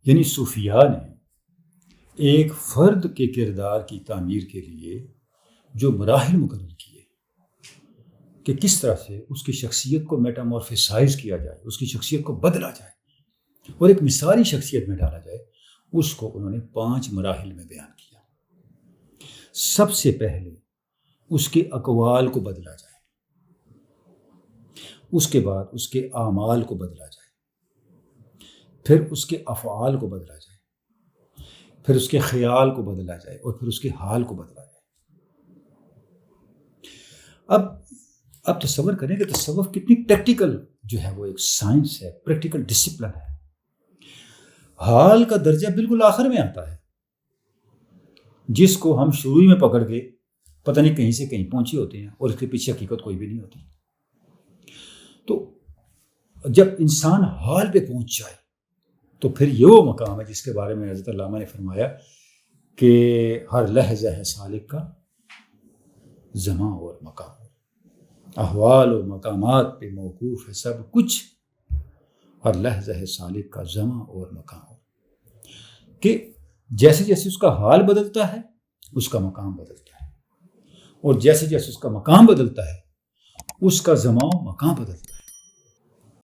یعنی صوفیاء نے ایک فرد کے کردار کی تعمیر کے لیے جو مراحل مقرر کیے کہ کس طرح سے اس کی شخصیت کو میٹامورفسائز کیا جائے، اس کی شخصیت کو بدلا جائے اور ایک مثالی شخصیت میں ڈالا جائے، اس کو انہوں نے 5 مراحل میں بیان کیا۔ سب سے پہلے اس کے اقوال کو بدلا جائے، اس کے بعد اس کے اعمال کو بدلا جائے، پھر اس کے افعال کو بدلا جائے، پھر اس کے خیال کو بدلا جائے اور پھر اس کے حال کو بدلا جائے۔ اب تصور کریں کہ تصوف کتنی پریکٹیکل جو ہے، وہ ایک سائنس ہے، پریکٹیکل ڈسپلن ہے۔ حال کا درجہ بالکل آخر میں آتا ہے، جس کو ہم شروع میں پکڑ کے پتہ نہیں کہیں سے کہیں پہنچے ہوتے ہیں اور اس کے پیچھے حقیقت کوئی بھی نہیں ہوتی۔ تو جب انسان حال پہ پہنچ جائے تو پھر یہ وہ مقام ہے جس کے بارے میں حضرت علامہ نے فرمایا کہ ہر لحظہ ہے سالک کا زمان اور مقام، احوال و مقامات پہ موقوف ہے سب کچھ، ہر لحظہ ہے سالک کا زمان اور مقام، کہ جیسے جیسے اس کا حال بدلتا ہے اس کا مقام بدلتا ہے، اور جیسے جیسے اس کا مقام بدلتا ہے اس کا زمان و مقام بدلتا ہے۔